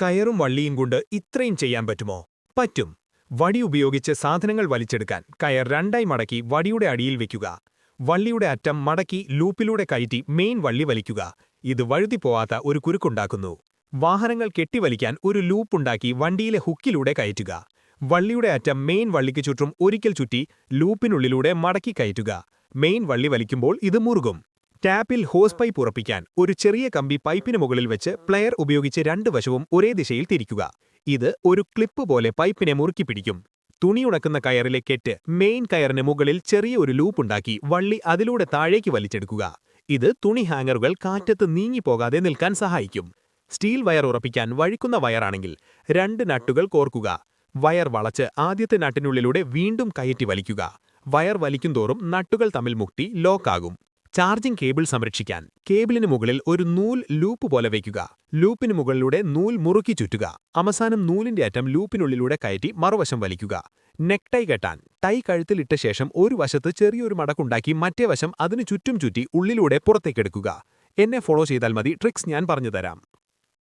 കയറും വള്ളിയും കൊണ്ട് ഇത്രയും ചെയ്യാൻ പറ്റുമോ? പറ്റും. വടി ഉപയോഗിച്ച് സാധനങ്ങൾ വലിച്ചെടുക്കാൻ കയർ രണ്ടായി മടക്കി വടിയുടെ അടിയിൽ വെക്കുക. വള്ളിയുടെ അറ്റം മടക്കി ലൂപ്പിലൂടെ കയറ്റി മെയിൻ വള്ളി വലിക്കുക. ഇത് വഴുതിപ്പോവാത്ത ഒരു കുരുക്കുണ്ടാക്കുന്നു. വാഹനങ്ങൾ കെട്ടിവലിക്കാൻ ഒരു ലൂപ്പുണ്ടാക്കി വണ്ടിയിലെ ഹുക്കിലൂടെ കയറ്റുക. വള്ളിയുടെ അറ്റം മെയിൻ വള്ളിക്ക് ചുറ്റും ഒരിക്കൽ ചുറ്റി ലൂപ്പിനുള്ളിലൂടെ മടക്കി കയറ്റുക. മെയിൻ വള്ളി വലിക്കുമ്പോൾ ഇത് മുറുകും. ടാപ്പിൽ ഹോസ് പൈപ്പ് ഉറപ്പിക്കാൻ ഒരു ചെറിയ കമ്പി പൈപ്പിന് മുകളിൽ വെച്ച് പ്ലെയർ ഉപയോഗിച്ച് രണ്ട് വശവും ഒരേ ദിശയിൽ തിരിക്കുക. ഇത് ഒരു ക്ലിപ്പ് പോലെ പൈപ്പിനെ മുറുക്കി പിടിക്കും. തുണിയുണക്കുന്ന കയറിലെ കെട്ട് മെയിൻ കയറിന് മുകളിൽ ചെറിയ ഒരു ലൂപ്പുണ്ടാക്കി വള്ളി അതിലൂടെ താഴേക്ക് വലിച്ചെടുക്കുക. ഇത് തുണി ഹാങ്ങറുകൾ കാറ്റത്ത് നീങ്ങിപ്പോകാതെ നിൽക്കാൻ സഹായിക്കും. സ്റ്റീൽ വയർ ഉറപ്പിക്കാൻ വഴിക്കുന്ന വയറാണെങ്കിൽ രണ്ട് നട്ടുകൾ കോർക്കുക. വയർ വളച്ച് ആദ്യത്തെ നട്ടിനുള്ളിലൂടെ വീണ്ടും കയറ്റി വലിക്കുക. വയർ വലിക്കുന്തോറും നട്ടുകൾ തമ്മിൽ മുട്ടി ലോക്കാകും. ചാർജിംഗ് കേബിൾ സംരക്ഷിക്കാൻ കേബിളിന് മുകളിൽ ഒരു നൂൽ ലൂപ്പ് പോലെ വയ്ക്കുക. ലൂപ്പിന് മുകളിലൂടെ നൂൽ മുറുക്കി ചുറ്റുക. അവസാനം നൂലിന്റെ അറ്റം ലൂപ്പിനുള്ളിലൂടെ കയറ്റി മറുവശം വലിക്കുക. നെക്ക് ടൈ കെട്ടാൻ ടൈ കഴുത്തിലിട്ട ശേഷം ഒരു വശത്ത് ചെറിയൊരു മടക്കുണ്ടാക്കി മറ്റേ വശം അതിനു ചുറ്റും ചുറ്റി ഉള്ളിലൂടെ പുറത്തേക്കെടുക്കുക. എന്നെ ഫോളോ ചെയ്താൽ മതി, ട്രിക്സ് ഞാൻ പറഞ്ഞുതരാം.